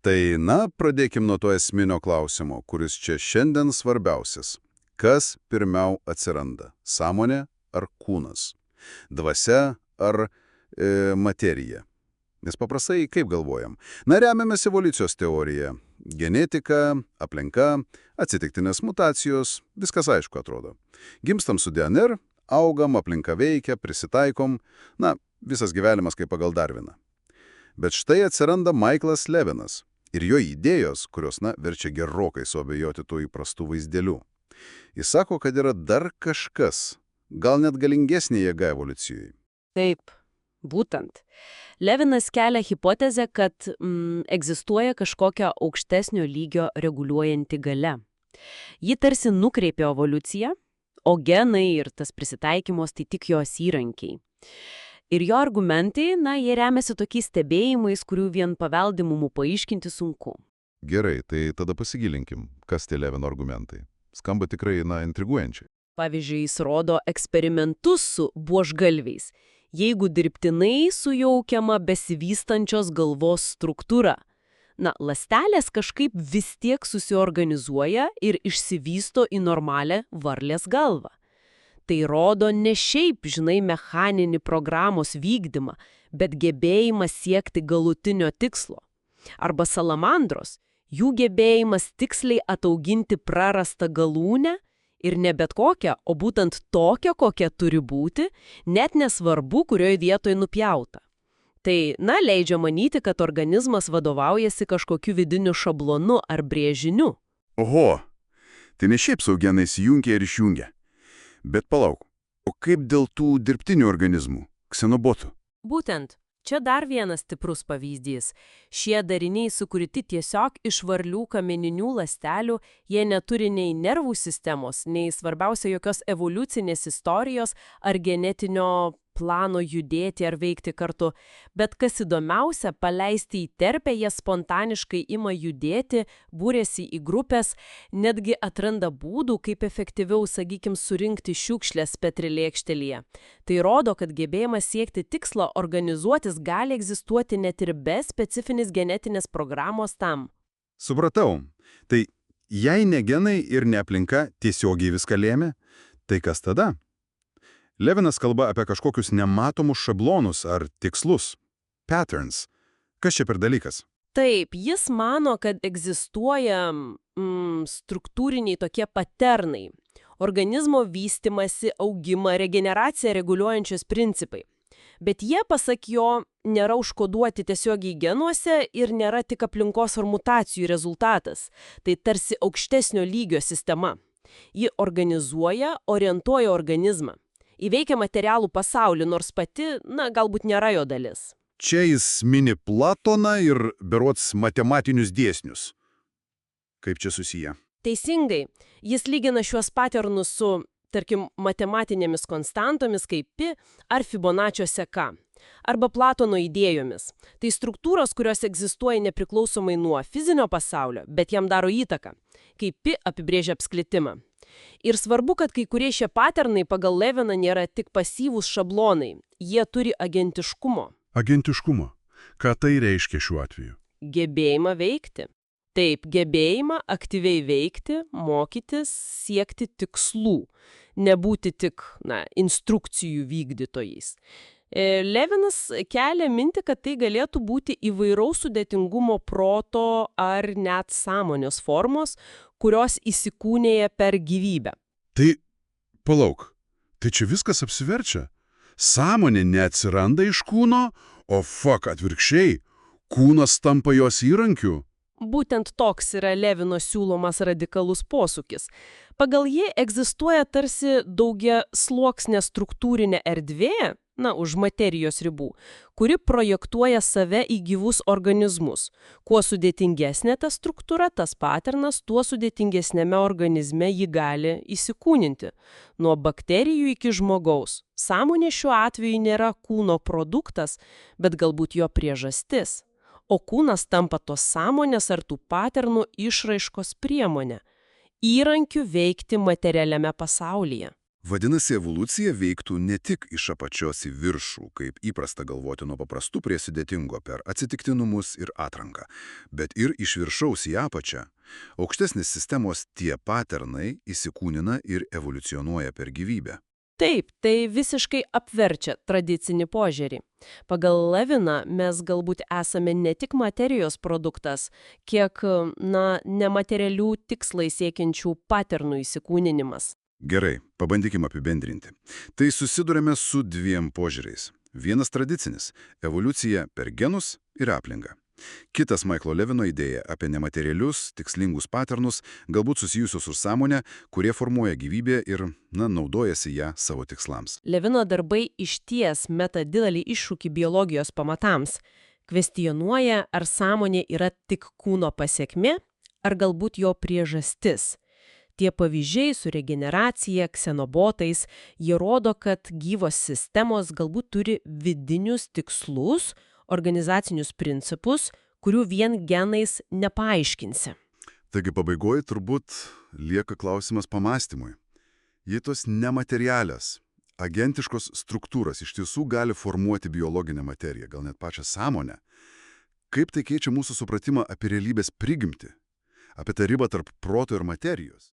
Tai, pradėkim nuo to esminio klausimo, kuris čia šiandien svarbiausias. Kas pirmiau atsiranda – sąmonė ar kūnas? Dvasia ar materija? Nes paprastai kaip galvojam? Remiamės evoliucijos teorija. Genetika, aplinka, atsitiktinės mutacijos, viskas aišku atrodo. Gimstam su DNR, augam, aplinka veikia, prisitaikom, visas gyvenimas kaip pagal Darviną. Bet štai atsiranda Michaelas Levinas ir jo idėjos, kurios, verčia gerokai suabejoti tų įprastų vaizdėlių. Jis sako, kad yra dar kažkas, gal net galingesnė jėga evoliucijai. Taip, būtent. Levinas kelia hipotezę, kad egzistuoja kažkokia aukštesnio lygio reguliuojanti galia. Ji tarsi nukreipia evoliuciją, o genai ir tas prisitaikymas tai tik jos įrankiai. Ir jo argumentai, jie remiasi tokiais stebėjimais, kurių vien paveldimumu paaiškinti sunku. Gerai, tai tada pasigilinkim, kas tie Levino argumentai. Skamba tikrai, intriguojančiai. Pavyzdžiui, jis rodo eksperimentus su buožgalviais. Jeigu dirbtinai sujaukiama besivystančios galvos struktūra. Ląstelės kažkaip vis tiek susiorganizuoja ir išsivysto į normalią varlės galvą. Tai rodo ne šiaip, mechaninį programos vykdymą, bet gebėjimą siekti galutinio tikslo. Arba salamandros, jų gebėjimas tiksliai atauginti prarastą galūnę ir ne bet kokią, o būtent tokią, kokia turi būti, net nesvarbu, kurioje vietoje nupjauta. Tai, leidžia manyti, kad organizmas vadovaujasi kažkokiu vidiniu šablonu ar brėžiniu. Oho, tai ne šiaip sau genai įsijungia ir išjungia. Bet palauk, o kaip dėl tų dirbtinių organizmų, ksenobotų? Būtent, čia dar vienas stiprus pavyzdys. Šie dariniai sukurti tiesiog iš varlių kamieninių ląstelių, jie neturi nei nervų sistemos, nei svarbiausia jokios evoliucinės istorijos ar genetinio plano judėti ar veikti kartu. Bet kas įdomiausia, paleisti į terpę, jie spontaniškai ima judėti, būrėsi į grupės, netgi atranda būdų, kaip efektyviau, surinkti šiukšlės petrilėkštelyje. Tai rodo, kad gebėjimas siekti tikslo organizuotis gali egzistuoti net ir be specifinės genetinės programos tam. Supratau. Tai jei ne genai ir ne aplinka tiesiogiai viską lėmė, tai kas tada? Levinas kalba apie kažkokius nematomus šablonus ar tikslus. Patterns. Kas čia per dalykas? Taip, jis mano, kad egzistuoja struktūriniai tokie paternai. Organizmo vystymasi, augimą, regeneraciją reguliuojančios principai. Bet jie, pasak jo, nėra užkoduoti tiesiogiai genuose ir nėra tik aplinkos ar mutacijų rezultatas. Tai tarsi aukštesnio lygio sistema. Ji organizuoja, orientuoja organizmą. Įveikia materialų pasaulį, nors pati, galbūt nėra jo dalis. Čia jis mini Platoną ir berods matematinius dėsnius. Kaip čia susiję? Teisingai. Jis lygina šiuos paternus su, tarkim, matematinėmis konstantomis kaip pi ar Fibonaccio seka. Arba Platono idėjomis. Tai struktūros, kurios egzistuoja nepriklausomai nuo fizinio pasaulio, bet jam daro įtaką. Kaip pi apibrėžia apsklitimą. Ir svarbu, kad kai kurie šie paternai pagal Leviną nėra tik pasyvūs šablonai. Jie turi agentiškumo. Agentiškumo. Ką tai reiškia šiuo atveju? Gebėjimą veikti. Taip, gebėjimą aktyviai veikti, mokytis, siekti tikslų. Nebūti tik, instrukcijų vykdytojais. Levinas kelia mintį, kad tai galėtų būti įvairaus sudėtingumo proto ar net sąmonės formos, kurios įsikūnėja per gyvybę. Tai, palauk, tai čia viskas apsiverčia. Sąmonė neatsiranda iš kūno, o atvirkščiai, kūnas tampa jos įrankiu. Būtent toks yra Levino siūlomas radikalus posūkis. Pagal jį egzistuoja tarsi daugia sluoksnė struktūrinė erdvė, už materijos ribų, kuri projektuoja save į gyvus organizmus. Kuo sudėtingesnė ta struktūra, tas paternas, tuo sudėtingesnėme organizme jį gali įsikūninti. Nuo bakterijų iki žmogaus. Sąmonė šiuo atveju nėra kūno produktas, bet galbūt jo priežastis. O kūnas tampa tos sąmonės ar tų paternų išraiškos priemonė, įrankiu veikti materialiame pasaulyje. Vadinasi, evoliucija veiktų ne tik iš apačios į viršų, kaip įprasta galvoti nuo paprastų prie sudėtingo per atsitiktinumus ir atranką, bet ir iš viršaus į apačią. Aukštesnės sistemos tie paternai įsikūnina ir evoliucionuoja per gyvybę. Taip, tai visiškai apverčia tradicinį požiūrį. Pagal Leviną mes galbūt esame ne tik materijos produktas, kiek, nematerialių tikslai siekiančių paternų įsikūninimas. Gerai, pabandykime apibendrinti. Tai susidurėme su dviem požiūriais. Vienas tradicinis – evoliucija per genus ir aplinką. Kitas Maiklo Levino idėja apie nematerialius, tikslingus paternus, galbūt susijusius su sąmonė, kurie formuoja gyvybę ir, naudojasi ją savo tikslams. Levino darbai išties meta didelį iššūkį biologijos pamatams. Kvestionuoja, ar sąmonė yra tik kūno pasekmė, ar galbūt jo priežastis. Tie pavyzdžiai su regeneracija, ksenobotais, jie rodo, kad gyvos sistemos galbūt turi vidinius tikslus, organizacinius principus, kurių vien genais nepaaiškinsi. Taigi pabaigoje turbūt lieka klausimas pamastymui. Jei tos nematerialios, agentiškos struktūros iš tiesų gali formuoti biologinę materiją, gal net pačią sąmonę, kaip tai keičia mūsų supratimą apie realybės prigimtį, apie tą ribą tarp proto ir materijos?